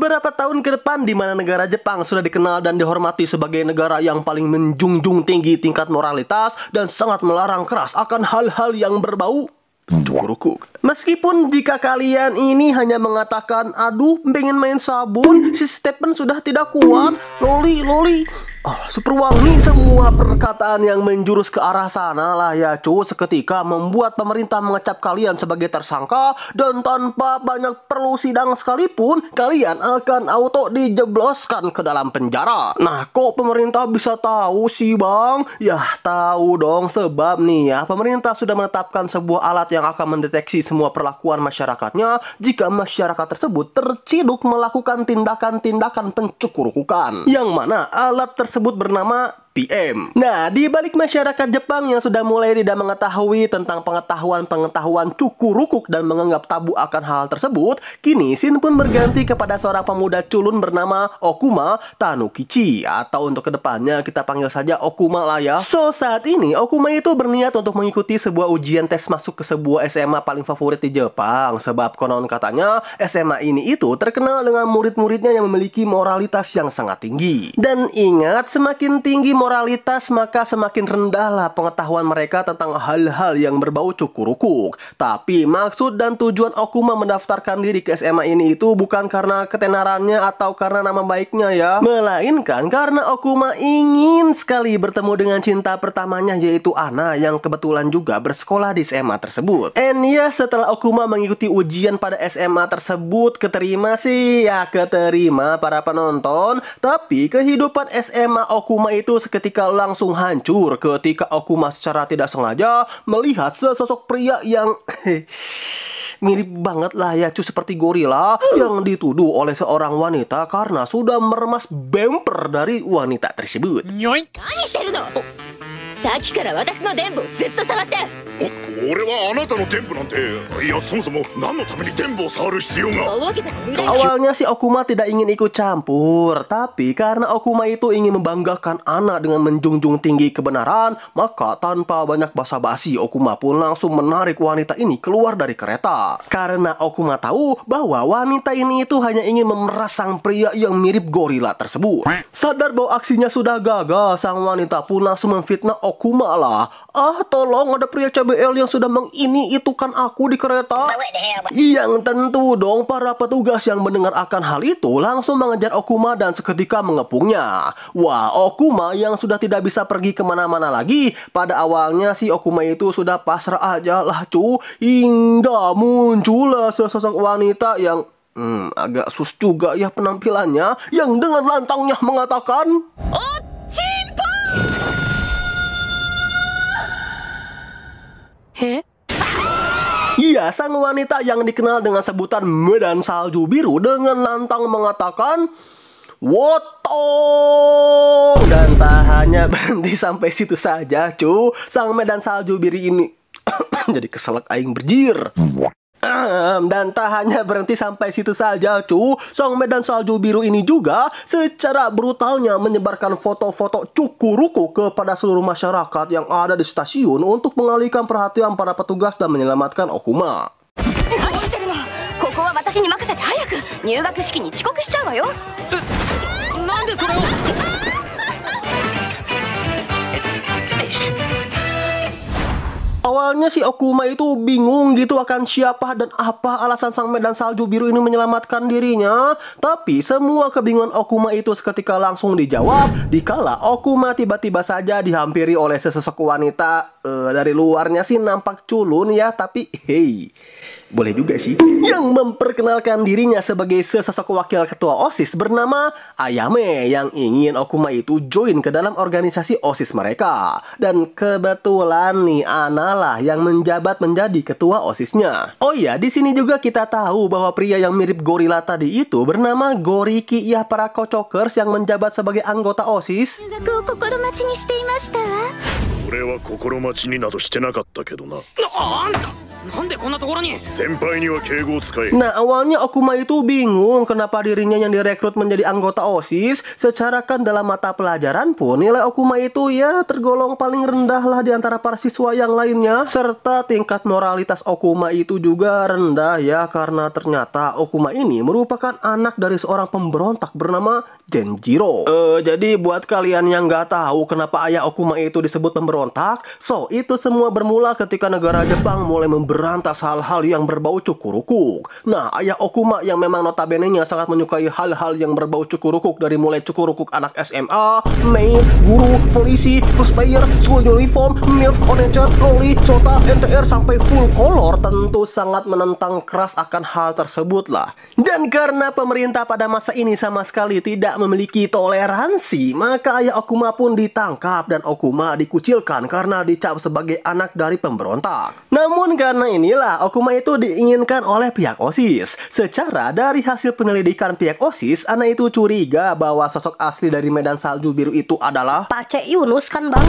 Beberapa tahun ke depan, di mana negara Jepang sudah dikenal dan dihormati sebagai negara yang paling menjunjung tinggi tingkat moralitas dan sangat melarang keras akan hal-hal yang berbau cukurukuk. Meskipun jika kalian ini hanya mengatakan, aduh pengen main sabun, si Stephen sudah tidak kuat, loli, super wangi, semua perkataan yang menjurus ke arah sana lah ya cu, seketika membuat pemerintah mengecap kalian sebagai tersangka dan tanpa banyak perlu sidang sekalipun, kalian akan auto dijebloskan ke dalam penjara. Nah, kok pemerintah bisa tahu sih bang? Yah, tahu dong, sebab nih ya, pemerintah sudah menetapkan sebuah alat yang akan mendeteksi semua perlakuan masyarakatnya jika masyarakat tersebut terciduk melakukan tindakan-tindakan pencukurukukan, yang mana alat tersebut bernama PM. Nah, di balik masyarakat Jepang yang sudah mulai tidak mengetahui tentang pengetahuan cukurukuk dan menganggap tabu akan hal tersebut, kini Shin pun berganti kepada seorang pemuda culun bernama Okuma Tanukichi, atau untuk kedepannya kita panggil saja Okuma lah ya. So, saat ini Okuma itu berniat untuk mengikuti sebuah ujian tes masuk ke sebuah SMA paling favorit di Jepang, sebab konon katanya SMA ini itu terkenal dengan murid-muridnya yang memiliki moralitas yang sangat tinggi. Dan ingat, semakin tinggi moralitas, maka semakin rendahlah pengetahuan mereka tentang hal-hal yang berbau cukurukuk. Tapi maksud dan tujuan Okuma mendaftarkan diri ke SMA ini itu bukan karena ketenarannya atau karena nama baiknya ya, melainkan karena Okuma ingin sekali bertemu dengan cinta pertamanya, yaitu Ana, yang kebetulan juga bersekolah di SMA tersebut. And ya, setelah Okuma mengikuti ujian pada SMA tersebut, keterima sih ya keterima para penonton. Tapi kehidupan SMA Okuma itu ketika langsung hancur ketika Okuma secara tidak sengaja melihat sesosok pria yang mirip banget lah ya cu, seperti gorila yang dituduh oleh seorang wanita karena sudah meremas bemper dari wanita tersebut. Awalnya si Okuma tidak ingin ikut campur, tapi karena Okuma itu ingin membanggakan Ana dengan menjunjung tinggi kebenaran, maka tanpa banyak basa-basi Okuma pun langsung menarik wanita ini keluar dari kereta. Karena Okuma tahu bahwa wanita ini itu hanya ingin memeras sang pria yang mirip gorila tersebut. Sadar bahwa aksinya sudah gagal, sang wanita pun langsung memfitnah Okuma lah. Ah, tolong, ada pria CBL yang sudah mengini-itukan aku di kereta. Yang tentu dong, para petugas yang mendengar akan hal itu langsung mengejar Okuma dan seketika mengepungnya. Wah, Okuma yang sudah tidak bisa pergi kemana-mana lagi. Pada awalnya si Okuma itu sudah pasrah aja lah cu, hingga muncullah sesosok wanita yang agak sus juga ya penampilannya, yang dengan lantangnya mengatakan, "Oh, Cimpo!" Iya, sang wanita yang dikenal dengan sebutan Medan Salju Biru dengan lantang mengatakan, "Wotong!" Dan tak hanya berhenti sampai situ saja cu, sang Medan Salju Biru ini jadi keselak aing berjir. Dan tak hanya berhenti sampai situ saja cu, sang Medan Salju Biru ini juga secara brutalnya menyebarkan foto-foto cukuruku kepada seluruh masyarakat yang ada di stasiun untuk mengalihkan perhatian para petugas dan menyelamatkan Okuma. Awalnya si Okuma itu bingung gitu akan siapa dan apa alasan sang Medan Salju Biru ini menyelamatkan dirinya. Tapi semua kebingungan Okuma itu seketika langsung dijawab dikala Okuma tiba-tiba saja dihampiri oleh sesosok wanita. Dari luarnya sih nampak culun ya, tapi hey, boleh juga sih, yang memperkenalkan dirinya sebagai sesosok wakil ketua OSIS bernama Ayame, yang ingin Okuma itu join ke dalam organisasi OSIS mereka. Dan kebetulan nih Ana lah yang menjabat menjadi ketua OSISnya. Oh iya, di sini juga kita tahu bahwa pria yang mirip gorila tadi itu bernama Goriki ya para kocokers yang menjabat sebagai anggota OSIS. 先輩には敬語を使え。 Nah, awalnya Okuma itu bingung kenapa dirinya yang direkrut menjadi anggota OSIS. Secara kan dalam mata pelajaran pun nilai Okuma itu ya tergolong paling rendah lah di antara para siswa yang lainnya. Serta tingkat moralitas Okuma itu juga rendah ya, karena ternyata Okuma ini merupakan anak dari seorang pemberontak bernama Genjiro. Jadi buat kalian yang nggak tahu kenapa ayah Okuma itu disebut pemberontak, so itu semua bermula ketika negara Jepang mulai memberantas hal-hal yang berbau cukurukuk. Nah, ayah Okuma yang memang notabene-nya sangat menyukai hal-hal yang berbau cukurukuk, dari mulai cukurukuk anak SMA, maid, guru, polisi, cosplayer, school uniform, milf, onager, loli, sota, NTR, sampai full color, tentu sangat menentang keras akan hal tersebut lah. Dan karena pemerintah pada masa ini sama sekali tidak memiliki toleransi, maka ayah Okuma pun ditangkap dan Okuma dikucilkan karena dicap sebagai anak dari pemberontak. Namun karena inilah Okuma itu diinginkan oleh pihak OSIS. Secara dari hasil penyelidikan pihak OSIS, anak itu curiga bahwa sosok asli dari Medan Salju Biru itu adalah Pak Cek Yunus kan bang?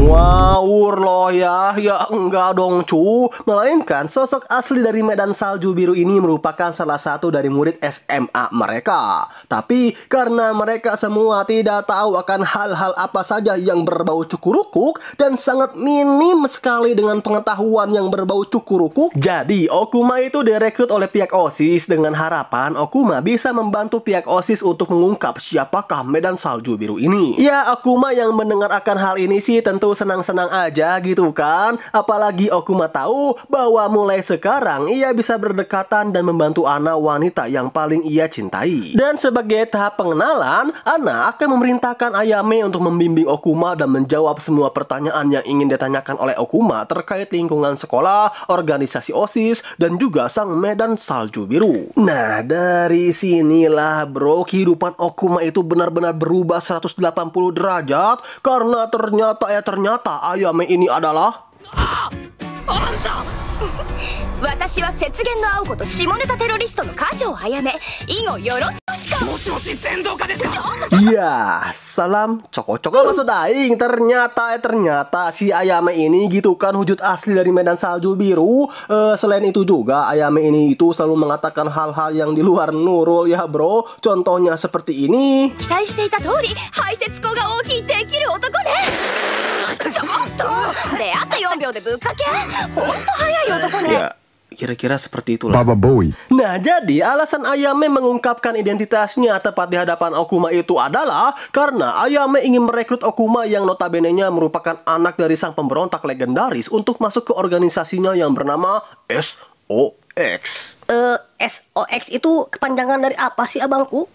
Ngawur loh ya enggak dong cu. Melainkan sosok asli dari Medan Salju Biru ini merupakan salah satu dari murid SMA mereka. Tapi karena mereka semua tidak tahu akan hal-hal apa saja yang berbau cukurukuk dan sangat minim sekali dengan pengetahuan yang berbau cukurukuk, jadi Okuma itu direkrut oleh pihak OSIS dengan harapan Okuma bisa membantu pihak OSIS untuk mengungkap siapakah Medan Salju Biru ini. Ya, Okuma yang mendengar akan hal ini sih tentu senang-senang aja gitu kan. Apalagi Okuma tahu bahwa mulai sekarang ia bisa berdekatan dan membantu Ana, wanita yang paling ia cintai. Dan sebagai tahap pengenalan, Ana akan memerintahkan Ayame untuk membimbing Okuma dan menjawab semua pertanyaan yang ingin ditanyakan oleh Okuma terkait lingkungan sekolah, organisasi OSIS, dan juga sang Medan Salju Biru. Nah, dari sinilah bro, kehidupan Okuma itu benar-benar berubah 180 derajat karena ternyata Ayame ini adalah 私は雪原の青子と下ネタテロリストの家条あやめ以後よろしく。もしもし全道家ですか? Ya, salam coko-coko maksud aing. Ternyata si Ayame ini gitu kan wujud asli dari Medan Salju Biru. Selain itu juga Ayame ini itu selalu mengatakan hal-hal yang di luar Nurul ya bro. Contohnya seperti ini. 期待していた通り排泄口が大きいできる男ね。ちょっと出会った4秒でぶっかけ。ほんと早い男ね。 Ya, kira-kira seperti itulah. Baba Boy. Nah, jadi alasan Ayame mengungkapkan identitasnya tepat di hadapan Okuma itu adalah karena Ayame ingin merekrut Okuma yang notabene-nya merupakan anak dari sang pemberontak legendaris untuk masuk ke organisasinya yang bernama SOX. SOX itu kepanjangan dari apa sih abangku?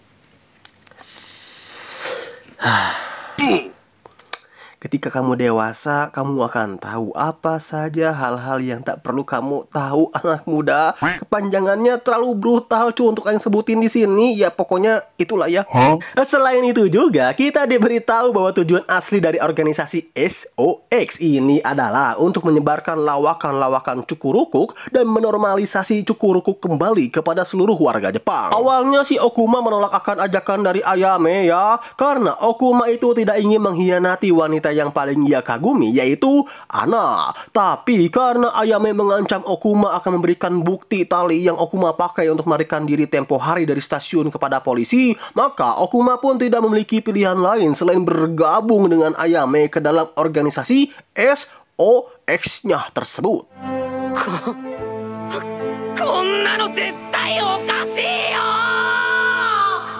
Ketika kamu dewasa, kamu akan tahu apa saja hal-hal yang tak perlu kamu tahu, anak muda. Kepanjangannya terlalu brutal cu untuk yang sebutin di sini. Ya pokoknya itulah ya. Selain itu juga kita diberitahu bahwa tujuan asli dari organisasi SOX ini adalah untuk menyebarkan lawakan-lawakan cukurukuk dan menormalisasi cukurukuk kembali kepada seluruh warga Jepang. Awalnya si Okuma menolak akan ajakan dari Ayame ya, karena Okuma itu tidak ingin mengkhianati wanita yang paling ia kagumi, yaitu Ana. Tapi karena Ayame mengancam Okuma akan memberikan bukti tali yang Okuma pakai untuk melarikan diri tempo hari dari stasiun kepada polisi, maka Okuma pun tidak memiliki pilihan lain selain bergabung dengan Ayame ke dalam organisasi SOX-nya tersebut.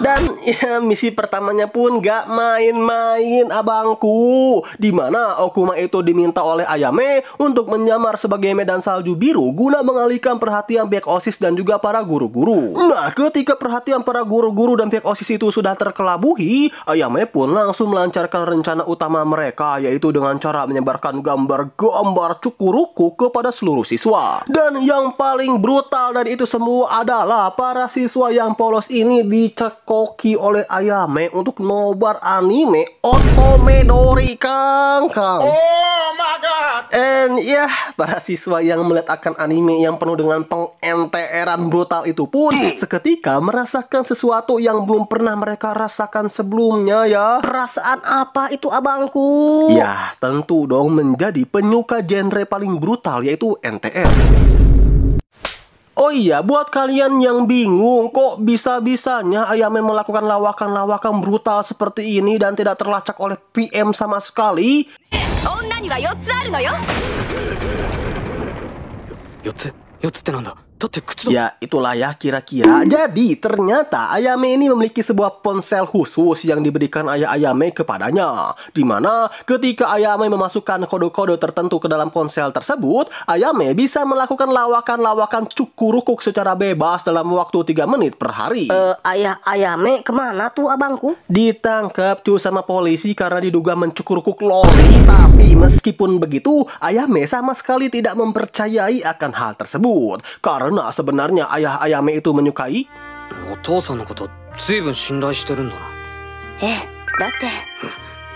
Dan ya, misi pertamanya pun gak main-main abangku, dimana Okuma itu diminta oleh Ayame untuk menyamar sebagai Medan Salju Biru guna mengalihkan perhatian pihak OSIS dan juga para guru-guru. Nah, ketika perhatian para guru-guru dan pihak OSIS itu sudah terkelabuhi, Ayame pun langsung melancarkan rencana utama mereka, yaitu dengan cara menyebarkan gambar-gambar cukurukuk kepada seluruh siswa. Dan yang paling brutal dari itu semua adalah para siswa yang polos ini dicekoki oleh Ayame untuk nobar anime Otomedori Kang. Oh my god. And ya, para siswa yang melihat akan anime yang penuh dengan pengenteeran brutal itu pun seketika merasakan sesuatu yang belum pernah mereka rasakan sebelumnya ya. Perasaan apa itu abangku? Ya, tentu dong menjadi penyuka genre paling brutal, yaitu NTR. Oh iya, buat kalian yang bingung kok bisa-bisanya Ayame melakukan lawakan-lawakan brutal seperti ini dan tidak terlacak oleh PM sama sekali. 女には4つあるのよ。4つってなんだ。だって口の Ya, itulah ya kira-kira. Jadi, ternyata Ayame ini memiliki sebuah ponsel khusus yang diberikan ayah Ayame kepadanya. Dimana ketika Ayame memasukkan kode-kode tertentu ke dalam ponsel tersebut, Ayame bisa melakukan lawakan-lawakan cukurukuk secara bebas dalam waktu 3 menit per hari. Ayah Ayame kemana tuh abangku? Ditangkap cuy sama polisi karena diduga mencukurukuk loli. Tapi meskipun begitu, Ayame sama sekali tidak mempercayai akan hal tersebut. Karena sebenarnya ayah Ayame itu menyukai お父さんのことずいぶん信頼してるんだな。ええ、だって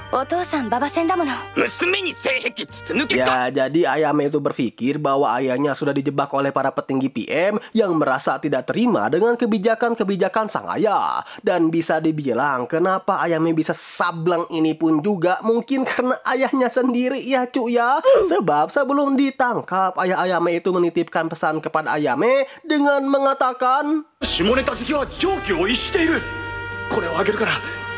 お父さんババ戦だもの。娘に性癖つつ抜けた。 Ya, jadi Ayame itu berpikir bahwa ayahnya sudah dijebak oleh para petinggi PM yang merasa tidak terima dengan kebijakan-kebijakan sang ayah. Dan bisa dibilang kenapa Ayame bisa sableng ini pun juga mungkin karena ayahnya sendiri ya cuy ya. Sebab sebelum ditangkap, ayah Ayame itu menitipkan pesan kepada Ayame dengan mengatakan, 下ネタ好きは常軌を逸している。これをあげるから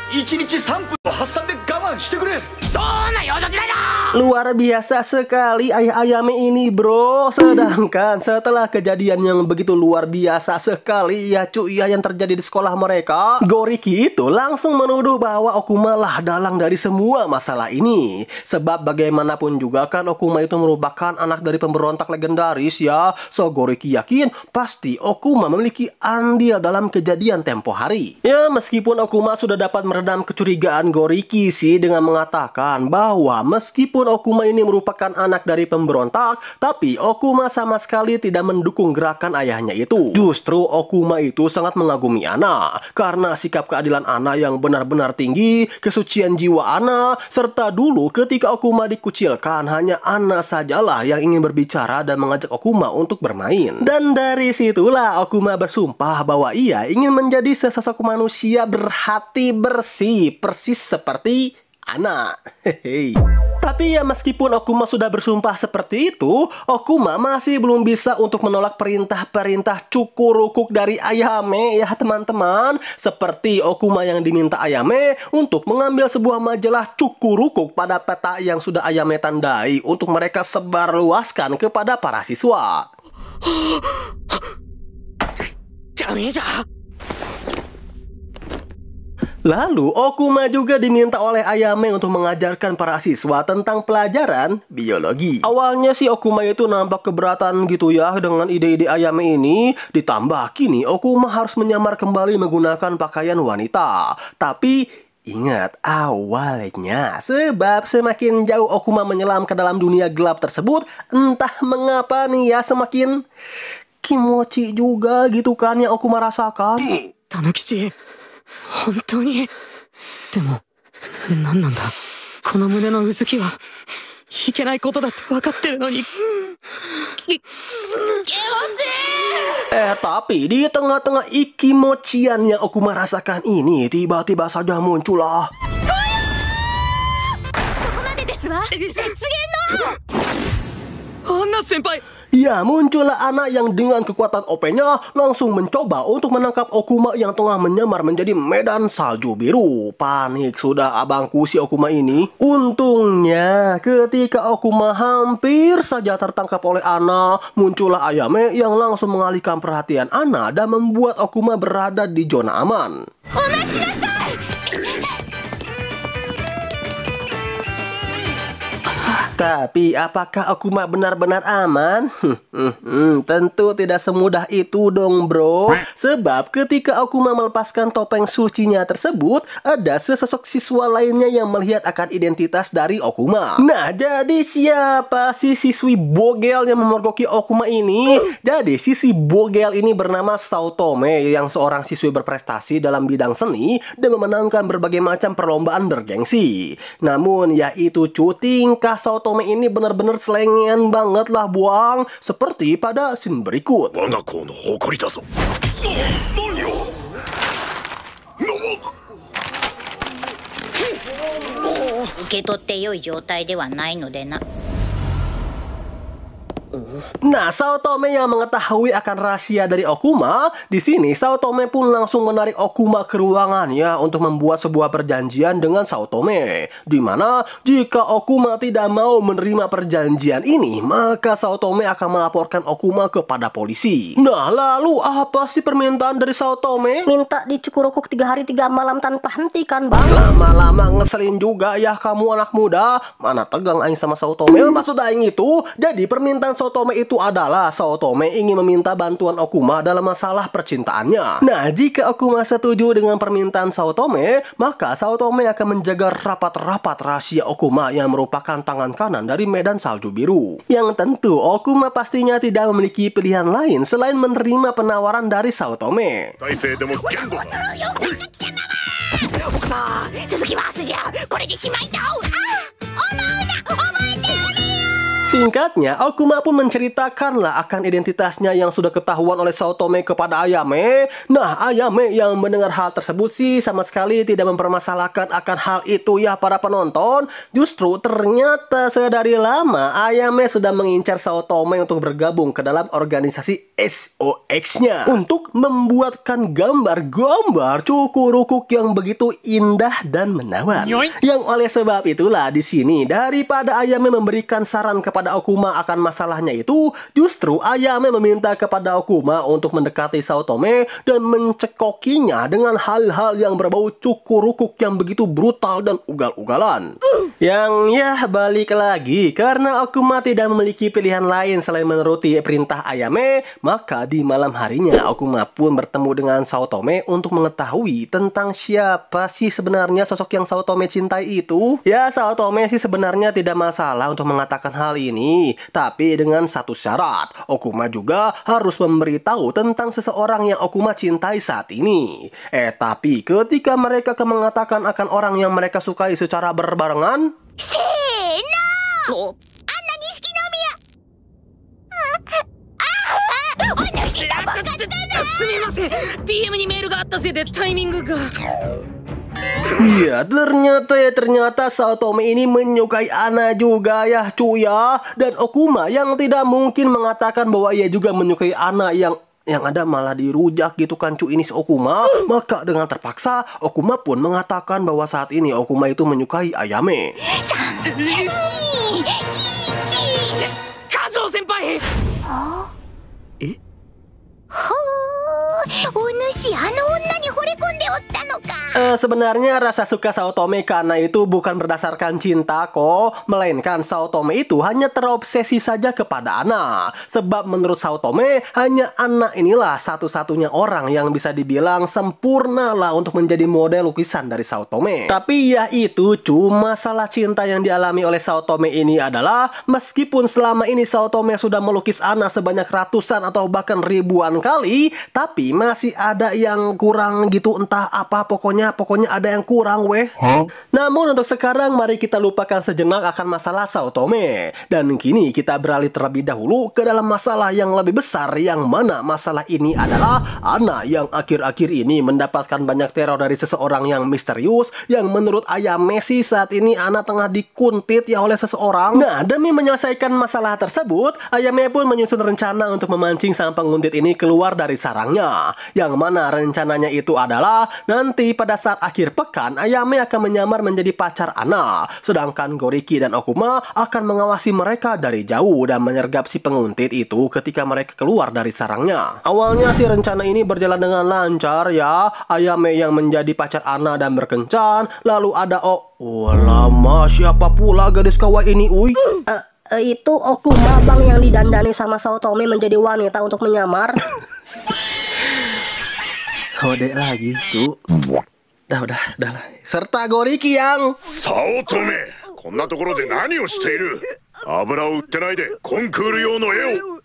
1日3分の発散で我慢してくれ。どんな幼女時代だ。 luar biasa sekali ayah Ayame ini bro. Sedangkan setelah kejadian yang begitu luar biasa sekali ya cuy ya yang terjadi di sekolah mereka, Goriki itu langsung menuduh bahwa Okuma lah dalang dari semua masalah ini. Sebab bagaimanapun juga kan Okuma itu merupakan anak dari pemberontak legendaris ya. So Goriki yakin pasti Okuma memiliki andil dalam kejadian tempo hari. Ya meskipun Okuma sudah dapat meredam kecurigaan Goriki sih dengan mengatakan bahwa meskipun Okuma ini merupakan anak dari pemberontak, tapi Okuma sama sekali tidak mendukung gerakan ayahnya itu. Justru Okuma itu sangat mengagumi Ana karena sikap keadilan Ana yang benar-benar tinggi, kesucian jiwa Ana, serta dulu ketika Okuma dikucilkan hanya Ana sajalah yang ingin berbicara dan mengajak Okuma untuk bermain. Dan dari situlah Okuma bersumpah bahwa ia ingin menjadi sesosok manusia berhati bersih, persis seperti Ana. Hehehe. Tapi ya meskipun Okuma sudah bersumpah seperti itu, Okuma masih belum bisa untuk menolak perintah-perintah cukurukuk dari Ayame ya teman-teman. Seperti Okuma yang diminta Ayame untuk mengambil sebuah majalah cukurukuk pada peta yang sudah Ayame tandai untuk mereka sebarluaskan kepada para siswa. ダメだ。 Lalu Okuma juga diminta oleh Ayame untuk mengajarkan para siswa tentang pelajaran biologi. Awalnya sih Okuma itu nampak keberatan gitu ya dengan ide-ide Ayame ini. Ditambah kini Okuma harus menyamar kembali menggunakan pakaian wanita. Tapi ingat awalnya, sebab semakin jauh Okuma menyelam ke dalam dunia gelap tersebut, entah mengapa nih ya semakin kimochi juga gitu kan yang Okuma rasakan. たぬきち、本当に。でも、何なんだ。この胸のうずきは、いけないことだって分かってるのに。Tapi di tengah-tengah ikimochian yang Okuma rasakan ini, tiba-tiba saja muncullah そこまでですわ。雪原の。アンナ先輩。 Ya, muncullah anak yang dengan kekuatan OP-nya langsung mencoba untuk menangkap Okuma yang tengah menyamar menjadi medan salju biru. Panik sudah abangku si Okuma ini. Untungnya ketika Okuma hampir saja tertangkap oleh Ana, muncullah Ayame yang langsung mengalihkan perhatian Ana dan membuat Okuma berada di zona aman. Tapi apakah Okuma benar-benar aman? Tentu tidak semudah itu dong bro. Sebab ketika Okuma melepaskan topeng sucinya tersebut, ada sesosok siswa lainnya yang melihat akan identitas dari Okuma. Nah, jadi siapa si siswi bogel yang memergoki Okuma ini? Jadi siswi bogel ini bernama Saotome yang seorang siswi berprestasi dalam bidang seni dan memenangkan berbagai macam perlombaan bergengsi. Namun ya itu tingkah Saotome ini benar-benar selengean banget lah buang. Seperti pada scene berikut. 我が校の誇りだぞ。何よ。受け取って良い状態ではないのでな。Nah, Saotome yang mengetahui akan rahasia dari Okuma, di sini Saotome pun langsung menarik Okuma ke ruangannya untuk membuat sebuah perjanjian dengan Saotome. Di mana jika Okuma tidak mau menerima perjanjian ini, maka Saotome akan melaporkan Okuma kepada polisi. Nah, lalu apa sih permintaan dari Saotome? Minta di Cukurukuk 3 hari 3 malam tanpa henti kan bang? Lama-lama ngeselin juga ya kamu anak muda. Mana tegang aing sama Saotome. Maksud aing itu, jadi permintaan Saotome itu adalah Saotome ingin meminta bantuan Okuma dalam masalah percintaannya. Nah, jika Okuma setuju dengan permintaan Saotome, maka Saotome akan menjaga rapat-rapat rahasia Okuma yang merupakan tangan kanan dari medan salju biru. Yang tentu Okuma pastinya tidak memiliki pilihan lain selain menerima penawaran dari Saotome. 続きは明日じゃこれでしまいだ。思うな覚えておれよ。 Singkatnya, Okuma pun menceritakanlah akan identitasnya yang sudah ketahuan oleh Saotome kepada Ayame. Nah, Ayame yang mendengar hal tersebut sih sama sekali tidak mempermasalahkan akan hal itu ya para penonton. Justru ternyata sedari lama Ayame sudah mengincar Saotome untuk bergabung ke dalam organisasi SOX-nya untuk membuatkan gambar-gambar Cukurukuk yang begitu indah dan menawan. Yang oleh sebab itulah di sini daripada Ayame memberikan saran kepada Okuma akan masalahnya itu, justru Ayame meminta kepada Okuma untuk mendekati Saotome dan mencekokinya dengan hal-hal yang berbau Cukurukuk yang begitu brutal dan ugal-ugalan. Yang ya balik lagi, karena Okuma tidak memiliki pilihan lain selain menuruti perintah Ayame, maka di malam harinya Okuma pun bertemu dengan Saotome untuk mengetahui tentang siapa sih sebenarnya sosok yang Saotome cintai itu. Ya, Saotome sih sebenarnya tidak masalah untuk mengatakan hal ini, tapi dengan satu syarat, Okuma juga harus memberitahu tentang seseorang yang Okuma cintai saat ini. Tapi ketika mereka mengatakan akan orang yang mereka sukai secara berbarengan, せーの。あんな錦宮。お主がバカだな。すみません PM にメールがあったせいでタイミングが。 iya, ternyata Saotome ini menyukai Ana juga ya cuy ya. Dan Okuma yang tidak mungkin mengatakan bahwa ia juga menyukai Ana yang ada malah dirujak gitu kan cuy ini si Okuma. Maka dengan terpaksa Okuma pun mengatakan bahwa saat ini Okuma itu menyukai Ayame. 3、2、1。 カジョウ先輩。お主あの女に惚れ込んでおったのか。 Sebenarnya rasa suka Saotome ke Ana itu bukan berdasarkan cinta kok, melainkan Saotome itu hanya terobsesi saja kepada Ana. Sebab menurut Saotome, hanya Ana inilah satu-satunya orang yang bisa dibilang sempurna lah untuk menjadi model lukisan dari Saotome. Tapi ya itu cuma salah cinta yang dialami oleh Saotome ini adalah meskipun selama ini Saotome sudah melukis Ana sebanyak ratusan atau bahkan ribuan kali, tapi masih ada yang kurang gitu, entah apa pokoknya ada yang kurang weh. Namun untuk sekarang mari kita lupakan sejenak akan masalah Saotome. Dan kini kita beralih terlebih dahulu ke dalam masalah yang lebih besar, yang mana masalah ini adalah Ana yang akhir-akhir ini mendapatkan banyak teror dari seseorang yang misterius, yang menurut Ayame sih saat ini Ana tengah dikuntit ya oleh seseorang. Nah, demi menyelesaikan masalah tersebut, Ayame pun menyusun rencana untuk memancing sang penguntit ini keluar dari sarangnya. Yang mana rencananya itu adalah nanti pada saat akhir pekan Ayame akan menyamar menjadi pacar Ana, sedangkan Goriki dan Okuma akan mengawasi mereka dari jauh dan menyergap si penguntit itu ketika mereka keluar dari sarangnya. Awalnya sih rencana ini berjalan dengan lancar ya, Ayame yang menjadi pacar Ana dan berkencan, lalu ada lama siapa pula gadis kawaii ini uy? Itu Okuma bang yang didandani sama Saotome menjadi wanita untuk menyamar. Kode lagi tuh. Dah lah. Serta Goriki yang 早乙女こんなところで何をしている。油を売ってないでコンクール用の絵を。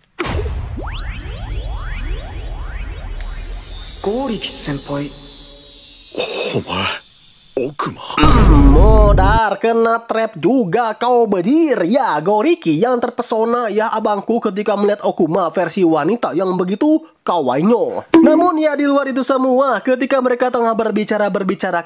剛力先輩。お前 Modar, kena trap juga kau bejir. Ya, Goriki yang terpesona ya abangku ketika melihat Okuma versi wanita yang begitu kawainya. Namun ya di luar itu semua, ketika mereka tengah berbicara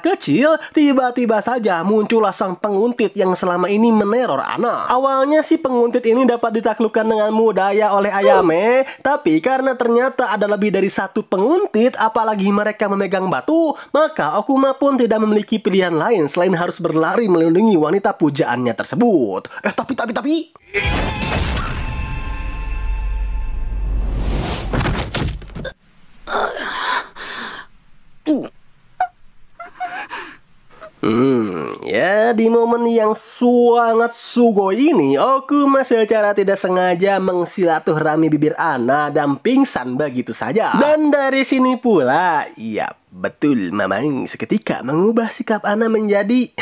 kecil, tiba-tiba saja muncullah sang penguntit yang selama ini meneror Ana. Awalnya si penguntit ini dapat ditaklukkan dengan mudah ya oleh Ayame, tapi karena ternyata ada lebih dari satu penguntit, apalagi mereka memegang batu, maka Okuma pun tidak memiliki pilihan lain selain harus berlari melindungi wanita pujaannya tersebut. Tapi ya di momen yang sangat sugoi ini, Okuma secara tidak sengaja mensilaturahmi bibir Ana dan pingsan begitu saja. Dan dari sini pula, ya betul Mamang seketika mengubah sikap Ana menjadi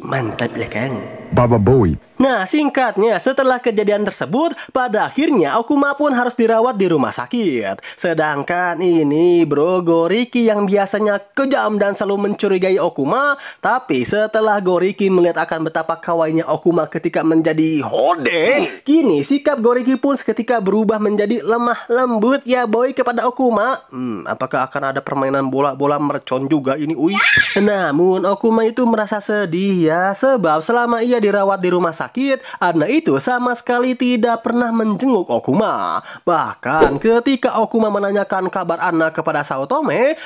mantap ya Kang Baba Bowie. Nah, singkatnya, setelah kejadian tersebut, pada akhirnya Okuma pun harus dirawat di rumah sakit. Sedangkan ini bro, Goriki yang biasanya kejam dan selalu mencurigai Okuma, tapi setelah Goriki melihat akan betapa kawainya Okuma ketika menjadi hode, kini sikap Goriki pun seketika berubah menjadi lemah lembut ya boy kepada Okuma. Apakah akan ada permainan bola mercon juga ini Namun Okuma itu merasa sedih ya, sebab selama ia dirawat di rumah sakit, Ana itu sama sekali tidak pernah menjenguk Okuma. Bahkan ketika Okuma menanyakan kabar Ana kepada Saotome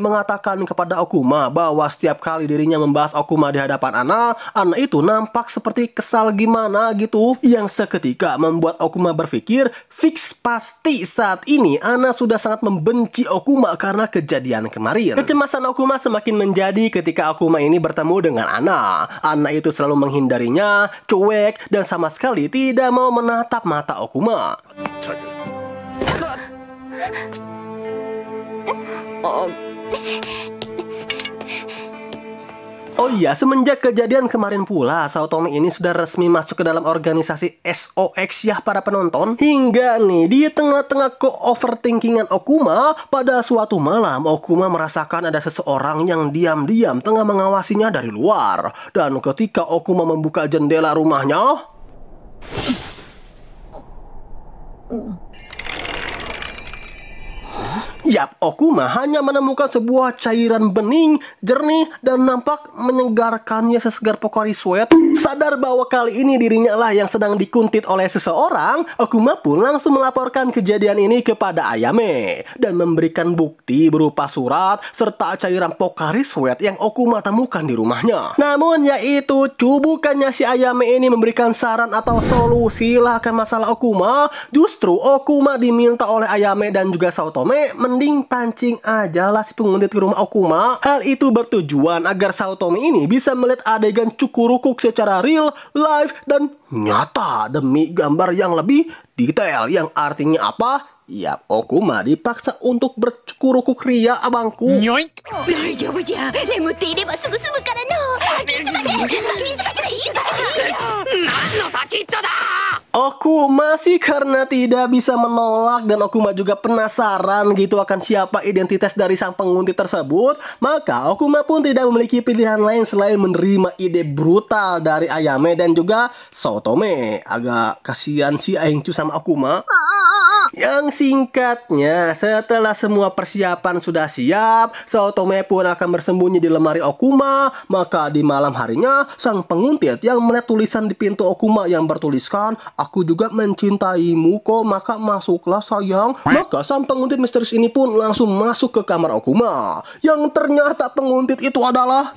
mengatakan kepada Okuma bahwa setiap kali dirinya membahas Okuma di hadapan Ana itu nampak seperti kesal gimana gitu, yang seketika membuat Okuma berpikir fix pasti saat ini Ana sudah sangat membenci Okuma karena kejadian kemarin. Kecemasan Okuma semakin menjadi ketika Okuma ini bertemu dengan Ana. Ana itu selalu menghindarinya, cuek, dan sama sekali tidak mau menatap mata Okuma. Oh iya, semenjak kejadian kemarin pula, Saotome ini sudah resmi masuk ke dalam organisasi SOX ya para penonton. Hingga nih, di tengah-tengah overthinkingan Okuma, pada suatu malam Okuma merasakan ada seseorang yang diam-diam tengah mengawasinya dari luar. Dan ketika Okuma membuka jendela rumahnya, yap, Okuma hanya menemukan sebuah cairan bening, jernih, dan nampak menyegarkannya sesegar Pocari Sweat. Sadar bahwa kali ini dirinya lah yang sedang dikuntit oleh seseorang, Okuma pun langsung melaporkan kejadian ini kepada Ayame dan memberikan bukti berupa surat serta cairan Pocari Sweat yang Okuma temukan di rumahnya. Namun yaitu bukannya si Ayame ini memberikan saran atau solusi lah ke masalah Okuma, justru Okuma diminta oleh Ayame dan juga Saotome mending pancing aja lah si penguntit ke rumah Okuma. Hal itu bertujuan agar Saotome ini bisa melihat adegan cukurukuk secara real, live, dan nyata demi gambar yang lebih detail. Yang artinya apa? Ya, Okuma dipaksa untuk bercukurukuk ria abangku. Okuma sih karena tidak bisa menolak dan Okuma juga penasaran gitu akan siapa identitas dari sang penguntit tersebut, maka Okuma pun tidak memiliki pilihan lain selain menerima ide brutal dari Ayame dan juga Saotome. Agak kasihan si Aingchu sama Okuma. Yang singkatnya, setelah semua persiapan sudah siap, Saotome pun akan bersembunyi di lemari Okuma. Maka di malam harinya, sang penguntit yang melihat tulisan di pintu Okuma yang bertuliskan, "Aku juga mencintaimu kok, maka masuklah sayang." Maka sang penguntit misterius ini pun langsung masuk ke kamar Okuma. Yang ternyata penguntit itu adalah...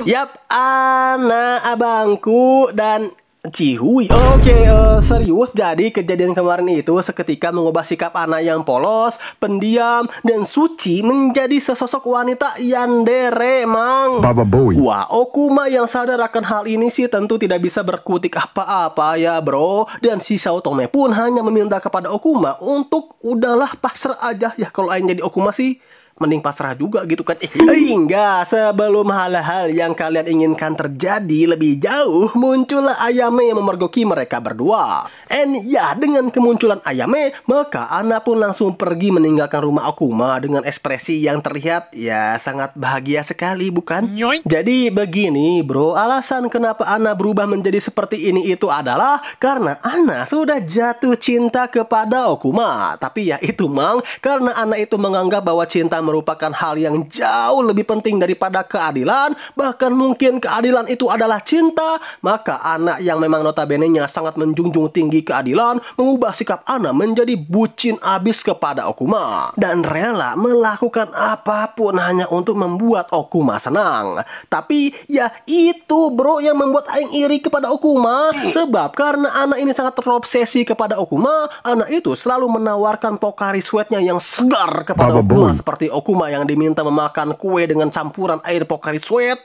Yap, Ana abangku dan Cihui. Oke, serius. Jadi kejadian kemarin itu seketika mengubah sikap Ana yang polos, pendiam, dan suci menjadi sesosok wanita yandere, Mang. Baba Bowie. Wah, Okuma yang sadar akan hal ini sih tentu tidak bisa berkutik apa-apa ya bro. Dan si Saotome pun hanya meminta kepada Okuma untuk udahlah pasrah aja ya. Kalau Aing jadi Okuma sih mending pasrah juga gitu kan. Hingga sebelum hal-hal yang kalian inginkan terjadi lebih jauh, muncullah Ayame yang memergoki mereka berdua. And ya, dengan kemunculan Ayame, maka Ana pun langsung pergi meninggalkan rumah Akuma dengan ekspresi yang terlihat ya sangat bahagia sekali, bukan? Jadi begini bro, alasan kenapa Ana berubah menjadi seperti ini itu adalah karena Ana sudah jatuh cinta kepada Akuma. Tapi ya itu mang, karena Ana itu menganggap bahwa cinta merupakan hal yang jauh lebih penting daripada keadilan, bahkan mungkin keadilan itu adalah cinta, maka Ana yang memang notabene-nya sangat menjunjung tinggi keadilan mengubah sikap Ana menjadi bucin abis kepada Akuma dan rela melakukan apapun hanya untuk membuat Akuma senang. Tapi ya itu bro yang membuat aing iri kepada Akuma, sebab karena Ana ini sangat terobsesi kepada Akuma, Ana itu selalu menawarkan Pocari Sweat-nya yang segar kepada Akuma, seperti Akuma yang diminta memakan kue dengan campuran air Pocari Sweat.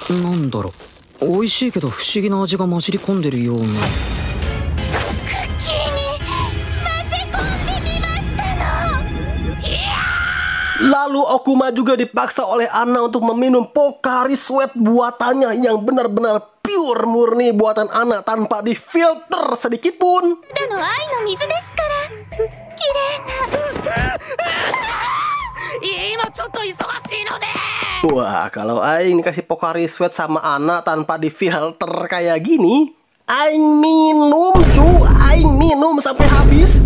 なんだろう、美味しいけど不思議な味が混じり込んでるような。 Lalu Akuma juga dipaksa oleh Ana untuk meminum Pocari Sweat buatannya yang benar-benar pure murni buatan Ana tanpa difilter sedikit pun. Wah, kalau aing dikasih Pocari Sweat sama Ana tanpa difilter kayak gini, aing minum aing minum sampai habis.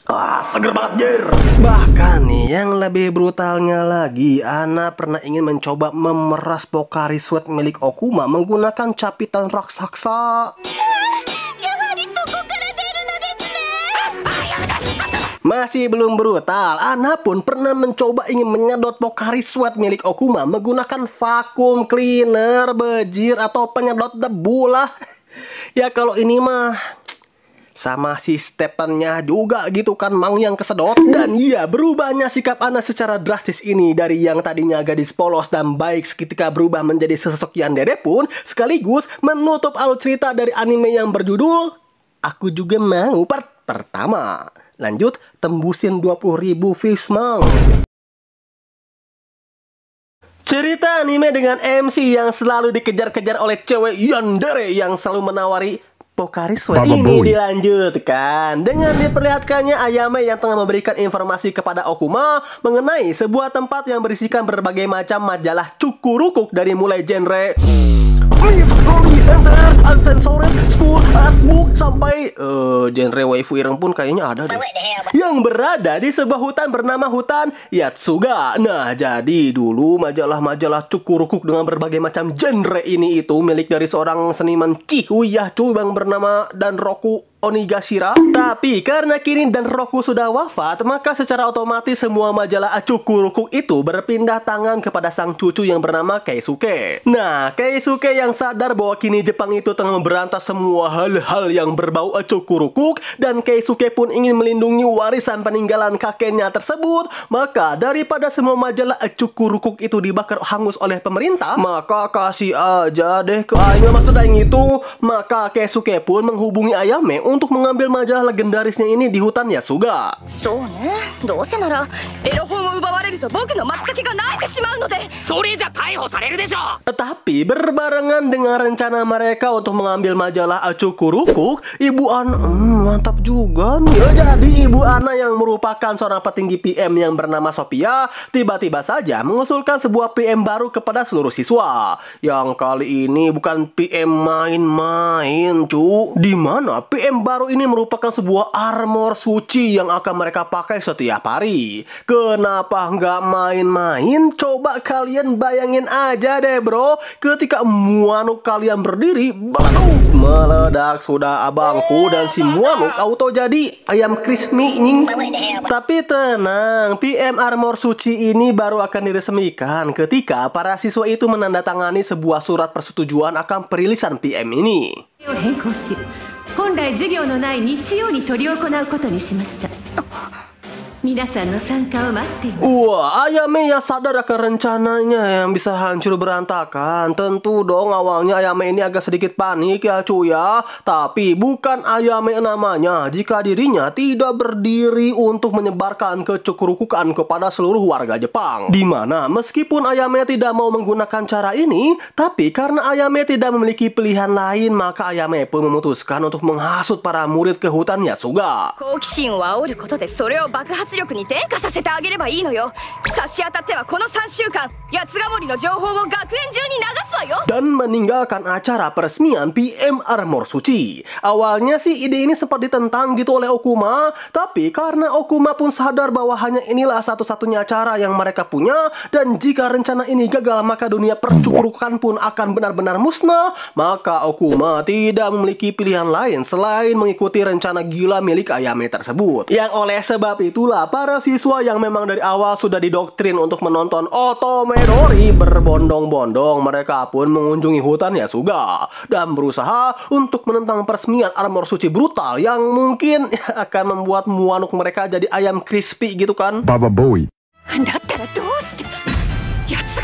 Wah, seger banget jir. Bahkan nih yang lebih brutalnya lagi, Ana pernah ingin mencoba memeras Pocari Sweat milik Akuma menggunakan capitan raksasa. Masih belum brutal, Ana pun pernah mencoba ingin menyedot Pocari Sweat milik Akuma menggunakan vacuum cleaner, bejir, atau penyedot debu lah. Ya kalau ini mah sama si Stephennya juga gitu kan mang yang kesedot. Dan iya, berubahnya sikap Ana secara drastis ini dari yang tadinya gadis polos dan baik seketika berubah menjadi sesosok yandere pun sekaligus menutup alur cerita dari anime yang berjudul Aku Juga Mau Part pertama. Lanjut, tembusin 20.000 views mang. Cerita anime dengan MC yang selalu dikejar-kejar oleh cewek yandere yang selalu menawari Pocari Sweat ini dilanjutkan dengan diperlihatkannya Ayame yang tengah memberikan informasi kepada Akuma mengenai sebuah tempat yang berisikan berbagai macam majalah cukurukuk dari mulai genre Live, Holy, Enter, Uncensored, School, Artbook, sampai genre waifu ireng pun kayaknya ada deh, yang berada di sebuah hutan bernama Hutan Yatsuga. Nah, jadi dulu majalah-majalah cukurukuk dengan berbagai macam genre ini itu milik dari seorang seniman Chihuyah yang bernama Danroku Onigashira. Tapi karena kini Danroku sudah wafat, maka secara otomatis semua majalah cukurukuk itu berpindah tangan kepada sang cucu yang bernama Keisuke. Nah, Keisuke yang sadar bahwa kini Jepang itu tengah memberantas semua hal-hal yang berbau cukurukuk, dan Keisuke pun ingin melindungi warisan peninggalan kakeknya tersebut, maka daripada semua majalah cukurukuk itu dibakar hangus oleh pemerintah, maka kasih aja deh ke aing, maksud aing itu. Maka Keisuke pun menghubungi Ayame untuk mengambil majalah legendarisnya ini di hutan Yatsuga. Tetapi berbarengan dengan rencana mereka untuk mengambil majalah cukurukuk, Ibu Ana mantap juga nih. Jadi Ibu Ana yang merupakan seorang petinggi PM yang bernama Sophia tiba-tiba saja mengusulkan sebuah PM baru kepada seluruh siswa. Yang kali ini bukan PM main-main di mana PM baru ini merupakan sebuah armor suci yang akan mereka pakai setiap hari. Kenapa nggak main-main? Coba kalian bayangin aja deh bro, ketika Muanuk kalian berdiri, meledak sudah abangku, dan si Muanuk auto jadi ayam crispy nying. Tapi tenang, PM armor suci ini baru akan diresmikan ketika para siswa itu menandatangani sebuah surat persetujuan akan perilisan PM ini. 本来授業のない日曜に執り行うことにしました。皆さんの参加を待っています。 Wah, Ayame yang sadar akan rencananya yang bisa hancur berantakan. Tentu dong awalnya Ayame ini agak sedikit panik ya cuy ya. Tapi bukan Ayame namanya jika dirinya tidak berdiri untuk menyebarkan kecekurukukan kepada seluruh warga Jepang. Dimana meskipun Ayame tidak mau menggunakan cara ini, tapi karena Ayame tidak memiliki pilihan lain, maka Ayame pun memutuskan untuk menghasut para murid ke hutan Yatsuga. 好奇心を煽ることでそれを爆発力に転化させてあげればいいのよ。差し当たってはこの3週間八ヶ森の情報を学園中に流すわよ。 Dan meninggalkan acara peresmian PM Armor Suci. Awalnya sih ide ini sempat ditentang gitu oleh Okuma, tapi karena Okuma pun sadar bahwa hanya inilah satu-satunya acara yang mereka punya, dan jika rencana ini gagal maka dunia percukurukan pun akan benar-benar musnah, maka Okuma tidak memiliki pilihan lain selain mengikuti rencana gila milik Ayame tersebut. Yang oleh sebab itulah para siswa yang memang dari awal sudah didoktrin untuk menonton Otomedori berbondong-bondong, mereka pun mengunjungi hutan Yatsuga dan berusaha untuk menentang peresmian armor suci brutal yang mungkin akan membuat muanuk mereka jadi ayam crispy gitu kan. Baba Boy. だったらどうして八ヶ森。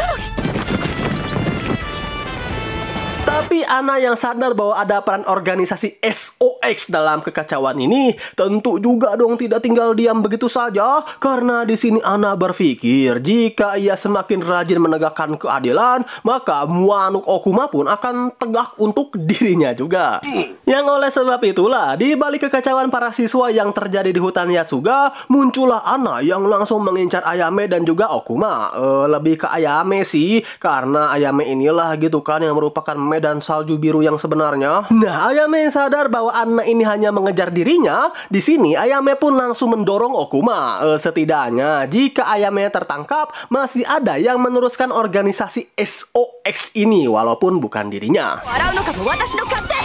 Tapi Ana yang sadar bahwa ada peran organisasi SOX dalam kekacauan ini tentu juga dong tidak tinggal diam begitu saja, karena di sini Ana berpikir jika ia semakin rajin menegakkan keadilan maka muanuk Okuma pun akan tegak untuk dirinya juga. Yang oleh sebab itulah di balik kekacauan para siswa yang terjadi di hutan Yatsuga, muncullah Ana yang langsung mengincar Ayame dan juga Okuma. Lebih ke Ayame sih, karena Ayame inilah gitu kan yang merupakan medan salju biru yang sebenarnya. Nah, Ayame sadar bahwa Ana ini hanya mengejar dirinya. Di sini Ayame pun langsung mendorong Okuma. Setidaknya jika Ayame tertangkap, masih ada yang meneruskan organisasi SOX ini walaupun bukan dirinya. 笑うのかも私の勝手。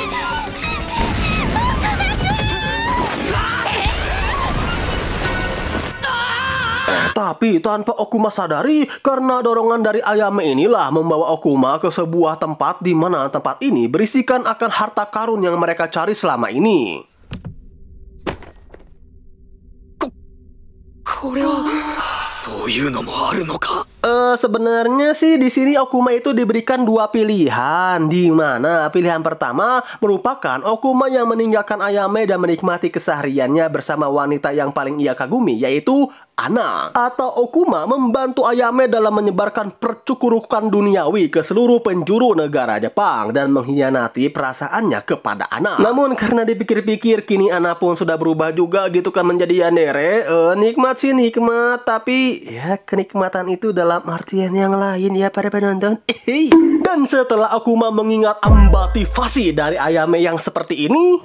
Tapi tanpa Okuma sadari, karena dorongan dari Ayame inilah membawa Okuma ke sebuah tempat di mana tempat ini berisikan akan harta karun yang mereka cari selama ini. これはそういうのもあるのか。 Sebenarnya sih di sini Okuma itu diberikan dua pilihan, di mana pilihan pertama merupakan Okuma yang meninggalkan Ayame dan menikmati kesehariannya bersama wanita yang paling ia kagumi, yaitu Ana. Atau Okuma membantu Ayame dalam menyebarkan percukurukan duniawi ke seluruh penjuru negara Jepang dan mengkhianati perasaannya kepada Ana. Namun karena dipikir-pikir kini Ana pun sudah berubah juga gitu kan menjadi yandere. Nikmat sih nikmat, tapi ya kenikmatan itu dalam artian yang lain ya para penonton. Dan setelah Okuma mengingat ambativasi dari Ayame yang seperti ini,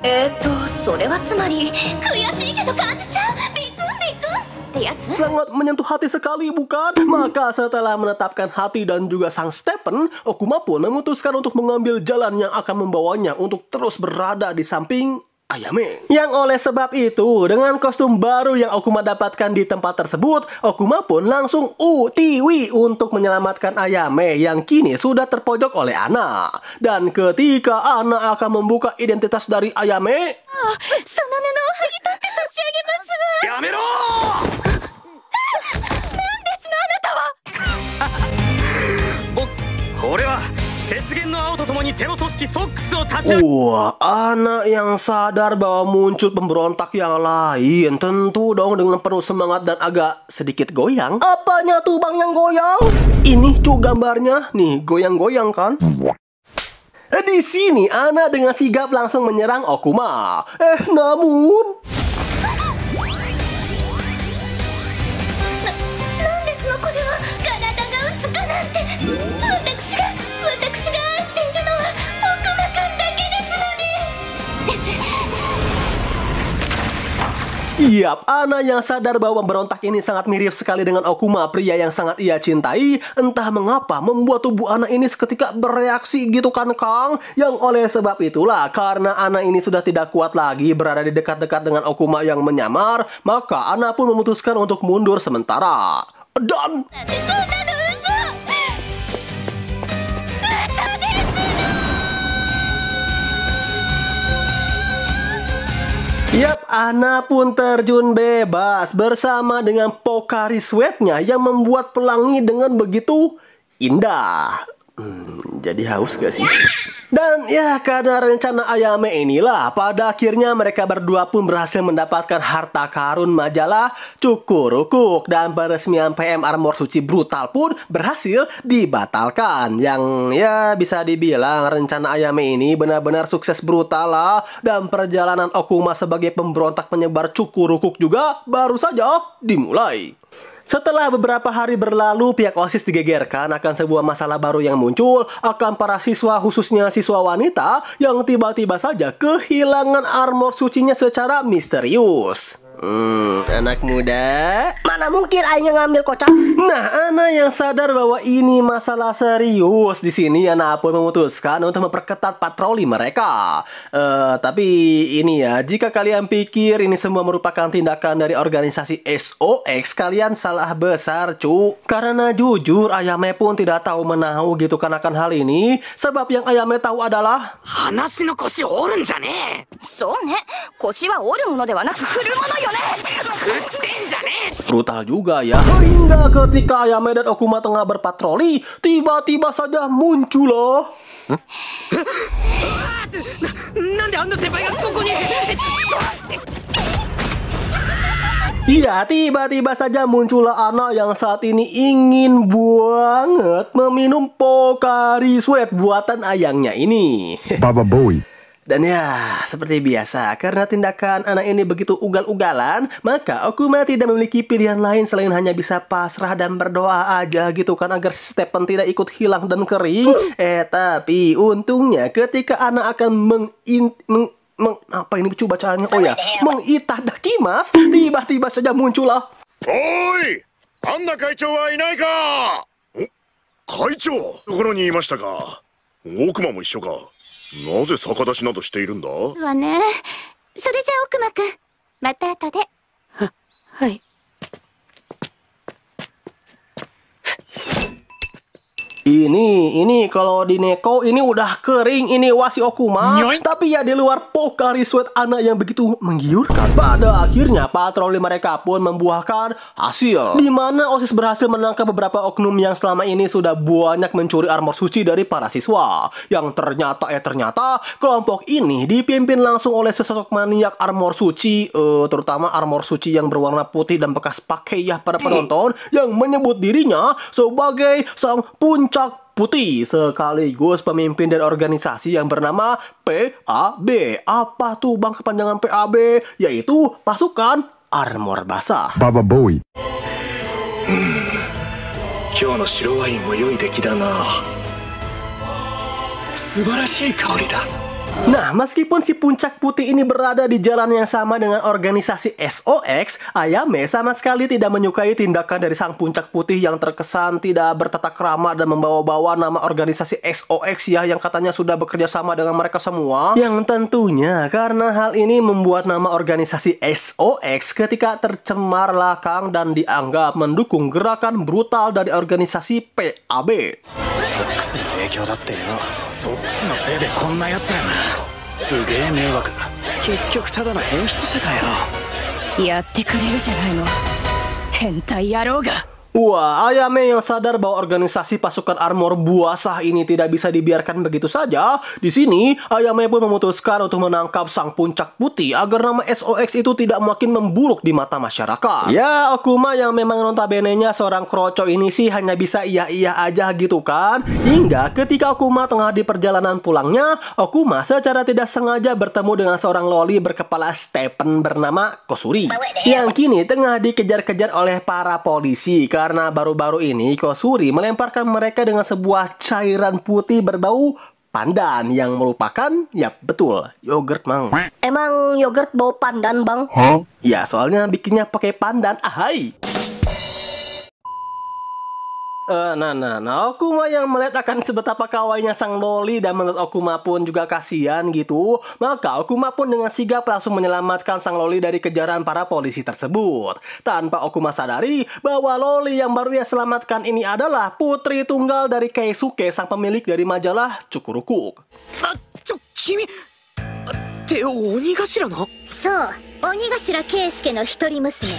それはつまり悔しいけど感じちゃう。ビクンビクンってやつ。 sangat menyentuh hati sekali bukan? Maka setelah menetapkan hati dan juga sang Stephen, Okuma pun memutuskan untuk mengambil jalan yang akan membawanya untuk terus berada di samping Ayame. Yang oleh sebab itu, dengan kostum baru yang Okuma dapatkan di tempat tersebut, Okuma pun langsung utiwi untuk menyelamatkan Ayame yang kini sudah terpojok oleh Ana. Dan ketika Ana akan membuka identitas dari Ayame, その布を剥ぎ取って差し上げますわ。やめろですのあなたは。これは雪原の青とともにテロ組織ソックスを立ち上げ。 wah, anak yang sadar bahwa muncul pemberontak yang lain, tentu dong dengan penuh semangat dan agak sedikit goyang. Apanya tuh bang yang goyang? Ini tuh gambarnya, nih goyang-goyang kan? Di sini Ana dengan sigap langsung menyerang Okuma. Namun なんですのこれは。体が打つかなんて。私が愛しているのは奥間くんだけですのに。 Yap, Ana yang sadar bahwa pemberontak ini sangat mirip sekali dengan Okuma, pria yang sangat ia cintai. Entah mengapa membuat tubuh Ana ini seketika bereaksi gitu kan Kang. Yang oleh sebab itulah, karena Ana ini sudah tidak kuat lagi berada di dekat-dekat dengan Okuma yang menyamar, maka Ana pun memutuskan untuk mundur sementara. Dan なんでそんなの嘘。嘘です。 Yap, Ana pun terjun bebas bersama dengan Pocari Sweat-nya yang membuat pelangi dengan begitu indah. Jadi haus gak sih? Dan ya karena rencana Ayame inilah pada akhirnya mereka berdua pun berhasil mendapatkan harta karun majalah Cukurukuk. Dan peresmian PM Armor Suci Brutal pun berhasil dibatalkan. Yang ya bisa dibilang rencana Ayame ini benar-benar sukses brutal lah. Dan perjalanan Okuma sebagai pemberontak penyebar Cukurukuk juga baru saja dimulai. Setelah beberapa hari berlalu, pihak OSIS digegerkan akan sebuah masalah baru yang muncul akan para siswa, khususnya siswa wanita yang tiba-tiba saja kehilangan armor sucinya secara misterius. Anak muda, Mana mungkin aing ngambil kocak? nah, Ana yang sadar bahwa ini masalah serius di sini, Ana pun memutuskan untuk memperketat patroli mereka. Tapi ini ya, jika kalian pikir ini semua merupakan tindakan dari organisasi SOX, kalian salah besar, cu. Karena jujur, Ayame pun tidak tahu menahu gitu kan akan hal ini. Sebab yang Ayame tahu adalah 話の腰折るんじゃねえ。そうね、腰は折るものではなく振るものよね。振ってんじゃねえ。 brutal juga ya. Hingga ketika Ayame dan Okuma tengah berpatroli, tiba-tiba saja muncul loh. なんであんな先輩がここに。 Iya, tiba-tiba saja muncullah Ana yang saat ini ingin banget meminum Pocari Sweat buatan ayangnya ini. Baba Bowie. Dan ya, seperti biasa, karena tindakan anak ini begitu ugal-ugalan, maka Okuma tidak memiliki pilihan lain selain hanya bisa pasrah dan berdoa aja gitu kan agar si Stephen tidak ikut hilang dan kering. Tapi untungnya ketika anak akan apa ini coba bacaannya? Oh ya, mengitadakimas, tiba-tiba saja muncullah. おい、パンダ会長はいないか。会長、ところにいましたか。奥間も一緒か。なぜ逆立ちなどしているんだ。わね。それじゃ奥間くん、また後で。はい。 Ini kalau di Neko ini udah kering ini wasi Okuma. Tapi ya di luar Pocari Sweat anak yang begitu menggiurkan. Pada akhirnya patroli mereka pun membuahkan hasil, di mana OSIS berhasil menangkap beberapa oknum yang selama ini sudah banyak mencuri armor suci dari para siswa. Yang ternyata kelompok ini dipimpin langsung oleh sesosok maniak armor suci, terutama armor suci yang berwarna putih dan bekas pakai ya para penonton, yang menyebut dirinya sebagai sang puncak putih sekaligus pemimpin dari organisasi yang bernama PAB. Apa tuh bang kepanjangan PAB? Yaitu pasukan armor basah. Baba Bowie. 今日の白ワインも良い出来だな。素晴らしい香りだ。 Nah, meskipun si puncak putih ini berada di jalan yang sama dengan organisasi SOX, Ayame sama sekali tidak menyukai tindakan dari sang puncak putih yang terkesan tidak bertata krama dan membawa-bawa nama organisasi SOX ya, yang katanya sudah bekerja sama dengan mereka semua. Yang tentunya karena hal ini membuat nama organisasi SOX ketika tercemar lakang dan dianggap mendukung gerakan brutal dari organisasi PAB. ソックスの影響だってよ。ソックスのせいでこんなやつらな。すげえ迷惑。結局ただの変質者かよ。やってくれるじゃないの。変態野郎が。 Wah, Ayame yang sadar bahwa organisasi pasukan armor buasah ini tidak bisa dibiarkan begitu saja. Di sini, Ayame pun memutuskan untuk menangkap sang puncak putih agar nama SOX itu tidak makin memburuk di mata masyarakat. Ya, Okuma yang memang notabene-nya seorang kroco ini sih hanya bisa iya-iya aja gitu kan. Hingga ketika Okuma tengah di perjalanan pulangnya, Okuma secara tidak sengaja bertemu dengan seorang loli berkepala Stephen bernama Kosuri, yang kini tengah dikejar-kejar oleh para polisi. Karena baru-baru ini Kosuri melemparkan mereka dengan sebuah cairan putih berbau pandan yang merupakan, ya betul, yogurt mang. Emang yogurt bau pandan, Bang? Ya soalnya bikinnya pakai pandan, ahai. Nah, Okuma yang melihat akan sebetapa kawainya sang loli dan menurut Okuma pun juga kasihan gitu. Maka Okuma pun dengan sigap langsung menyelamatkan sang loli dari kejaran para polisi tersebut. Tanpa Okuma sadari bahwa loli yang baru ia selamatkan ini adalah putri tunggal dari Keisuke, sang pemilik dari majalah Cukurukuk. 君。って鬼頭の？そう、鬼頭圭介の一人娘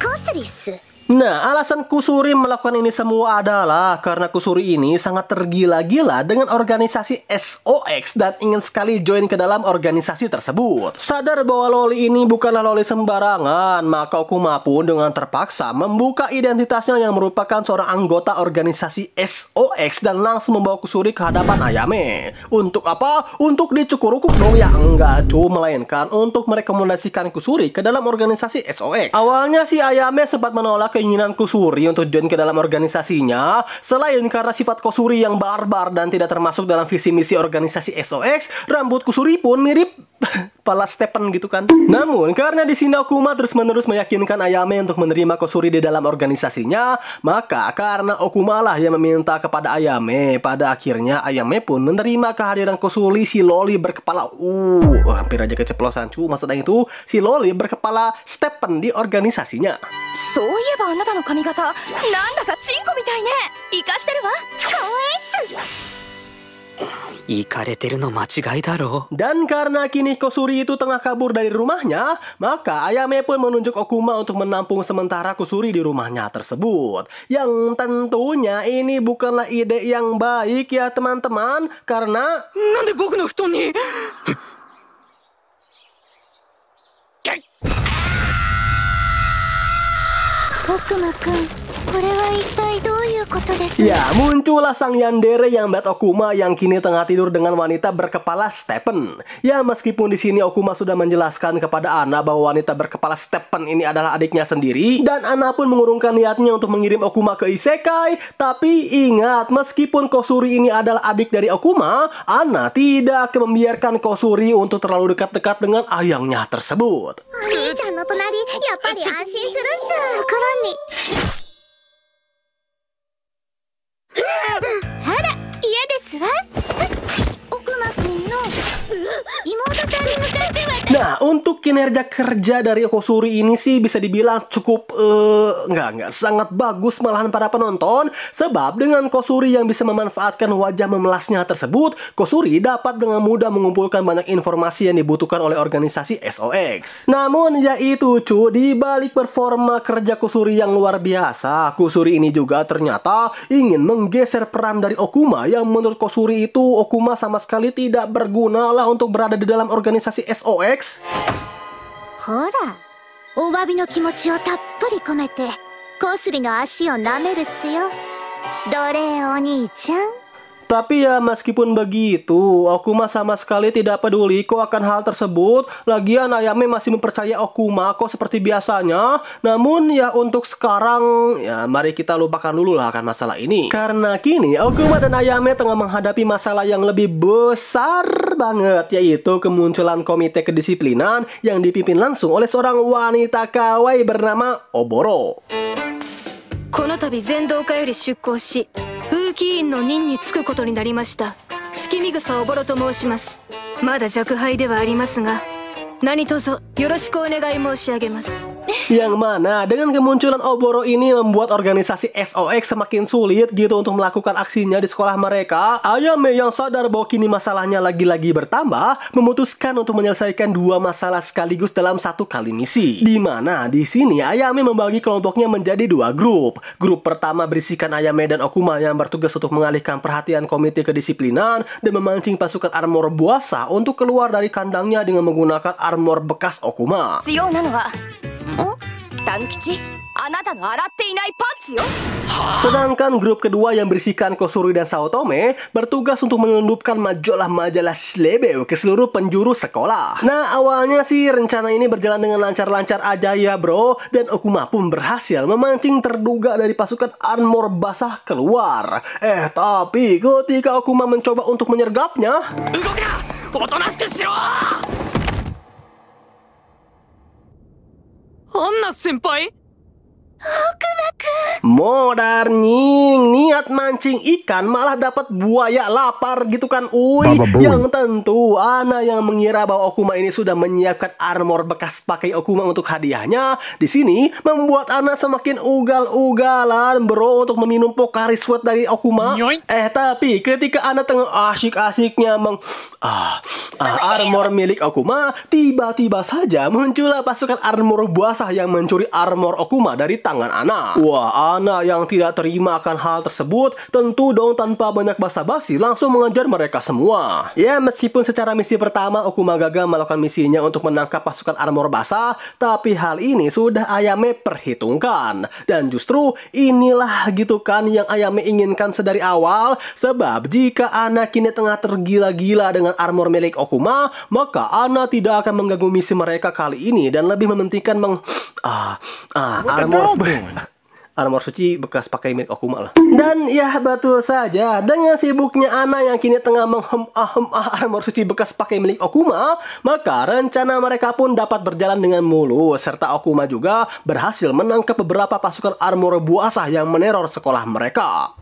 コスリス。 Nah, alasan Kusuri melakukan ini semua adalah karena Kusuri ini sangat tergila-gila dengan organisasi SOX dan ingin sekali join ke dalam organisasi tersebut. Sadar bahwa loli ini bukanlah loli sembarangan, maka Okuma pun dengan terpaksa membuka identitasnya yang merupakan seorang anggota organisasi SOX dan langsung membawa Kusuri ke hadapan Ayame. Untuk apa? Untuk dicukurukuk dong ya? Enggak cu, melainkan untuk merekomendasikan Kusuri ke dalam organisasi SOX. Awalnya si Ayame sempat menolak keinginan Kusuri untuk join ke dalam organisasinya, selain karena sifat Kusuri yang barbar dan tidak termasuk dalam visi misi organisasi SOX, rambut Kusuri pun mirip pala Stephen gitu kan. Namun karena di sini Okuma terus-menerus meyakinkan Ayame untuk menerima Kusuri di dalam organisasinya, maka karena Okuma lah yang meminta kepada Ayame, pada akhirnya Ayame pun menerima kehadiran Kusuri, si loli berkepala hampir aja keceplosan cu, maksudnya itu si loli berkepala Stephen di organisasinya. そういえばあなたの髪型なんだかチンコみたいね。生かしてるわ。かわいそう。イカれてるの間違いだろう。 Dan karena kini Kusuri itu tengah kabur dari rumahnya, maka Ayame pun menunjuk Okuma untuk menampung sementara Kusuri di rumahnya tersebut. Yang tentunya ini bukanlah ide yang baik ya teman-teman, karena なんで僕の布団に？ 奥間くん、これは一体どういうことですか？ ya muncullah sang yandere yang melihat Okuma yang kini tengah tidur dengan wanita berkepala Stephen. Ya meskipun di sini Okuma sudah menjelaskan kepada Ana bahwa wanita berkepala Stephen ini adalah adiknya sendiri, dan Ana pun mengurungkan niatnya untuk mengirim Okuma ke isekai, tapi ingat meskipun Kusuri ini adalah adik dari Okuma, Ana tidak akan membiarkan Kusuri untuk terlalu dekat-dekat dengan ayangnya tersebut. お兄ちゃんの隣、やっぱり安心するっす。ところに。あら、嫌ですわ。奥間くんの妹さんに向かっては。 Nah, untuk kinerja kerja dari Kusuri ini sih bisa dibilang cukup nggak sangat bagus malahan para penonton, sebab dengan Kusuri yang bisa memanfaatkan wajah memelasnya tersebut, Kusuri dapat dengan mudah mengumpulkan banyak informasi yang dibutuhkan oleh organisasi SOX. Namun ya itu cu, di balik performa kerja Kusuri yang luar biasa, Kusuri ini juga ternyata ingin menggeser peran dari Okuma yang menurut Kusuri itu Okuma sama sekali tidak berguna lah untuk berada di dalam organisasi SOX. ほら、お詫びの気持ちをたっぷり込めて、コスリの足を舐めるっすよ。どれお兄ちゃん？ Tapi ya meskipun begitu, Okuma sama sekali tidak peduli kok akan hal tersebut. Lagian Ayame masih mempercayai Okuma kok seperti biasanya. Namun ya untuk sekarang, ya mari kita lupakan dulu lah akan masalah ini. Karena kini Okuma dan Ayame tengah menghadapi masalah yang lebih besar banget, yaitu kemunculan komite kedisiplinan yang dipimpin langsung oleh seorang wanita kawaii bernama Oboro. この度全道家より出向し風紀委員の任に就くことになりました月見草おぼろと申します。まだ若輩ではありますが何卒よろしくお願い申し上げます。 Yang mana dengan kemunculan Oboro ini membuat organisasi SOX semakin sulit gitu untuk melakukan aksinya di sekolah mereka. Ayame yang sadar bahwa kini masalahnya lagi-lagi bertambah, memutuskan untuk menyelesaikan dua masalah sekaligus dalam satu kali misi. Di mana di sini Ayame membagi kelompoknya menjadi dua grup. Grup pertama berisikan Ayame dan Okuma yang bertugas untuk mengalihkan perhatian komite kedisiplinan dan memancing pasukan armor Buasa untuk keluar dari kandangnya dengan menggunakan armor bekas Okuma. 必要なのは、タヌ吉、あなたの洗っていないパンツよ。 Sedangkan grup kedua yang berisikan Kusuri dan Saotome bertugas untuk menyelundupkan majalah-majalah Slebeo ke seluruh penjuru sekolah. Nah, awalnya sih rencana ini berjalan dengan lancar-lancar aja ya bro, dan Okuma pun berhasil memancing terduga dari pasukan armor basah keluar. Tapi ketika Okuma mencoba untuk menyergapnya, 動くな！おとなしくしろ！アンナ先輩？ Modar nying, niat mancing ikan malah dapat buaya lapar gitu kan, uy. Yang tentu Ana yang mengira bahwa Okuma ini sudah menyiapkan armor bekas pakai Okuma untuk hadiahnya. Di sini membuat Ana semakin ugal-ugalan bro untuk meminum Pocari Sweat dari Okuma. Tapi ketika Ana tengah asyik-asyiknya armor milik Okuma, tiba-tiba saja muncullah pasukan armor basah yang mencuri armor Okuma dari tangan Ana. Wah, Ana yang tidak terima akan hal tersebut tentu dong tanpa banyak basa-basi langsung mengejar mereka semua. Ya, meskipun secara misi pertama Okuma gagal melakukan misinya untuk menangkap pasukan armor basah, tapi hal ini sudah Ayame perhitungkan. Dan justru inilah gitu kan yang Ayame inginkan sedari awal, sebab jika Ana kini tengah tergila-gila dengan armor milik Okuma, maka Ana tidak akan mengganggu misi mereka kali ini dan lebih mementingkan armor suci bekas pakai milik Okuma lah. Dan ya betul saja, dengan sibuknya Ana yang kini tengah armor suci bekas pakai milik Okuma, maka rencana mereka pun dapat berjalan dengan mulus, serta Okuma juga berhasil menangkap beberapa pasukan armor buasah yang meneror sekolah mereka.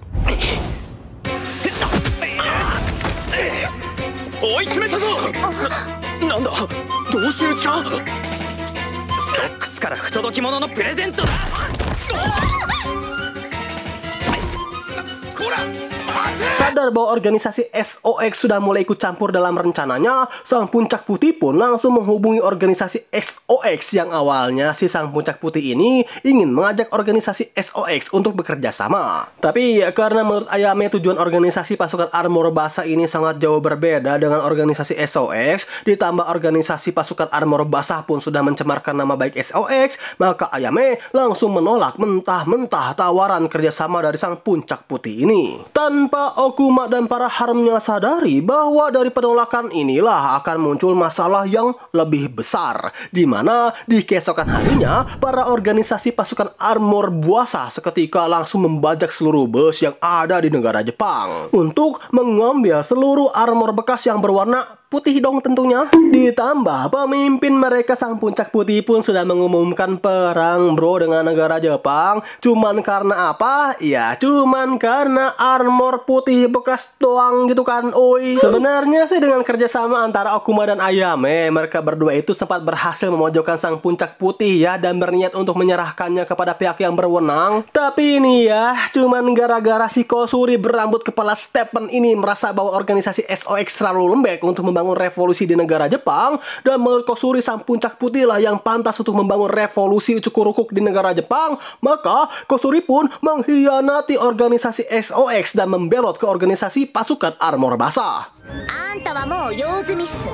Sadar bahwa organisasi SOX sudah mulai ikut campur dalam rencananya, Sang Puncak Putih pun langsung menghubungi organisasi SOX yang awalnya si Sang Puncak Putih ini ingin mengajak organisasi SOX untuk bekerja sama. Tapi karena menurut Ayame tujuan organisasi pasukan armor basah ini sangat jauh berbeda dengan organisasi SOX, ditambah organisasi pasukan armor basah pun sudah mencemarkan nama baik SOX, maka Ayame langsung menolak mentah-mentah tawaran kerjasama dari Sang Puncak Putih ini. Tanpa Okuma dan para haremnya sadari bahwa dari penolakan inilah akan muncul masalah yang lebih besar, di mana di keesokan harinya para organisasi pasukan armor buasah seketika langsung membajak seluruh bus yang ada di negara Jepang untuk mengambil seluruh armor bekas yang berwarna putih dong tentunya. Ditambah pemimpin mereka Sang Puncak Putih pun sudah mengumumkan perang bro dengan negara Jepang. Cuman karena apa? Ya cuman karena armor putih bekas doang gitu kan. Oi, sebenarnya sih dengan kerjasama antara Okuma dan Ayame, mereka berdua itu sempat berhasil memojokkan Sang Puncak Putih ya, dan berniat untuk menyerahkannya kepada pihak yang berwenang. Tapi ini ya cuman gara-gara si Kosuri berambut kepala Stephen ini merasa bahwa organisasi SOX terlalu lembek untuk membangun revolusi di negara Jepang, dan menurut Kosuri Sang Puncak Putih lah yang pantas untuk membangun revolusi Cukurukuk di negara Jepang, maka Kosuri pun mengkhianati organisasi SOX dan membelot ke organisasi pasukan armor basah. Anta wa mou youzumi su.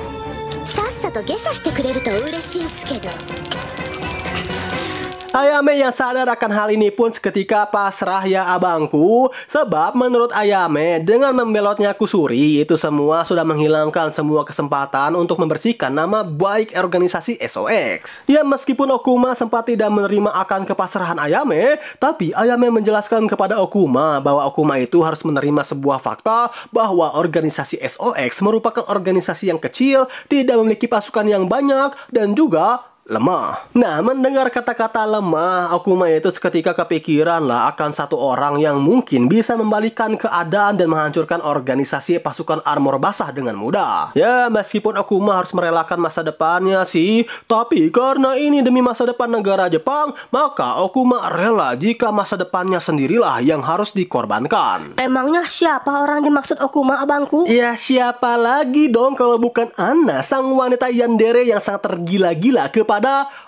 Sassato gesha shite kureru to ureshii desu kedo. Ayame yang sadar akan hal ini pun seketika pasrah ya abangku, sebab menurut Ayame dengan membelotnya Kusuri itu semua sudah menghilangkan semua kesempatan untuk membersihkan nama baik organisasi SOX. Ya meskipun Okuma sempat tidak menerima akan kepasrahan Ayame, tapi Ayame menjelaskan kepada Okuma bahwa Okuma itu harus menerima sebuah fakta bahwa organisasi SOX merupakan organisasi yang kecil, tidak memiliki pasukan yang banyak, dan juga lemah. Nah, mendengar kata-kata lemah, Okuma itu seketika kepikiran lah akan satu orang yang mungkin bisa membalikkan keadaan dan menghancurkan organisasi pasukan armor basah dengan mudah. Ya, meskipun Okuma harus merelakan masa depannya sih, tapi karena ini demi masa depan negara Jepang, maka Okuma rela jika masa depannya sendirilah yang harus dikorbankan. Emangnya siapa orang dimaksud Okuma abangku? Ya siapa lagi dong kalau bukan Ana, sang wanita yandere yang sangat tergila-gila kepada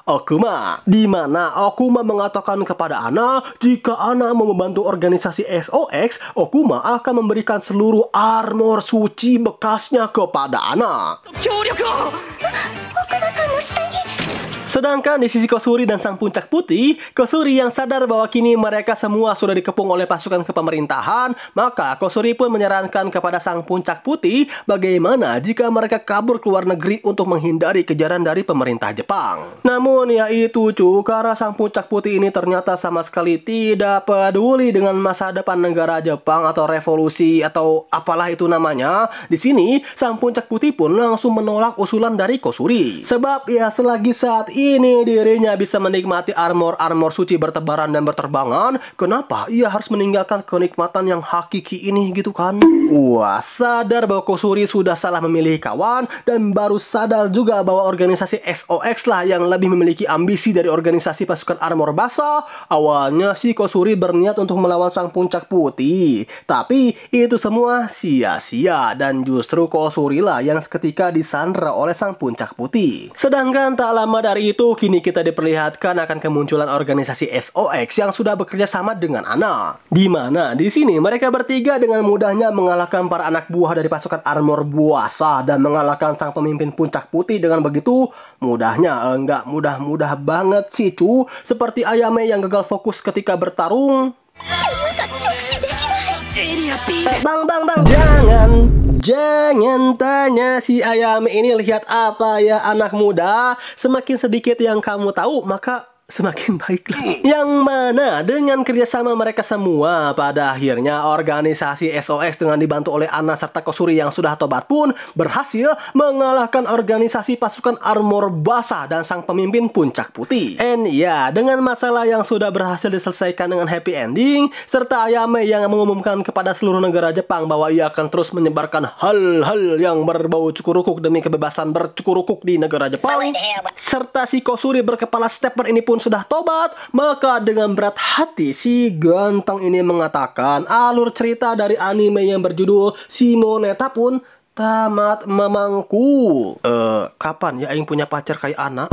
Okuma. Di mana Okuma mengatakan kepada Ana, jika Ana mau membantu organisasi SOX, Okuma akan memberikan seluruh armor suci bekasnya kepada Ana. Sedangkan di sisi Kosuri dan Sang Puncak Putih, Kosuri yang sadar bahwa kini mereka semua sudah dikepung oleh pasukan kepemerintahan, maka Kosuri pun menyarankan kepada Sang Puncak Putih bagaimana jika mereka kabur ke luar negeri untuk menghindari kejaran dari pemerintah Jepang. Namun ya itu karena Sang Puncak Putih ini ternyata sama sekali tidak peduli dengan masa depan negara Jepang atau revolusi atau apalah itu namanya. Di sini Sang Puncak Putih pun langsung menolak usulan dari Kosuri. Sebab ya selagi saat kini dirinya bisa menikmati armor-armor suci bertebaran dan berterbangan, kenapa ia harus meninggalkan kenikmatan yang hakiki ini gitu kan? Wah, sadar bahwa Kozuri sudah salah memilih kawan, dan baru sadar juga bahwa organisasi SOX lah yang lebih memiliki ambisi dari organisasi pasukan armor basah. Awalnya si Kozuri berniat untuk melawan sang puncak putih, tapi itu semua sia-sia, dan justru Kozuri lah yang seketika disandra oleh sang puncak putih. Sedangkan tak lama dari itu, kini kita diperlihatkan akan kemunculan organisasi SOX yang sudah bekerja sama dengan Ana. Di mana di sini mereka bertiga dengan mudahnya mengalahkan para anak buah dari pasukan armor buasa dan mengalahkan sang pemimpin puncak putih dengan begitu mudahnya. Enggak mudah-mudah banget sih cu, seperti Ayame yang gagal fokus ketika bertarung. Jangan tanya si Ayame ini lihat apa ya anak muda. Semakin sedikit yang kamu tahu, maka semakin baiklah. Yang mana dengan kerjasama mereka semua, pada akhirnya organisasi SOX dengan dibantu oleh Ana serta Kozuri yang sudah tobat pun berhasil mengalahkan organisasi pasukan armor basah dan sang pemimpin puncak putih. And ya, dengan masalah yang sudah berhasil diselesaikan dengan happy ending, serta Ayame yang mengumumkan kepada seluruh negara Jepang bahwa ia akan terus menyebarkan hal-hal yang berbau cukurukuk demi kebebasan bercukurukuk di negara Jepang, serta si Kozuri berkepala stepper ini pun sudah tobat, maka dengan berat hati si ganteng ini mengatakan alur cerita dari anime yang berjudul Shimoneta pun tamat memangku. Kapan ya aing punya pacar kayak anak?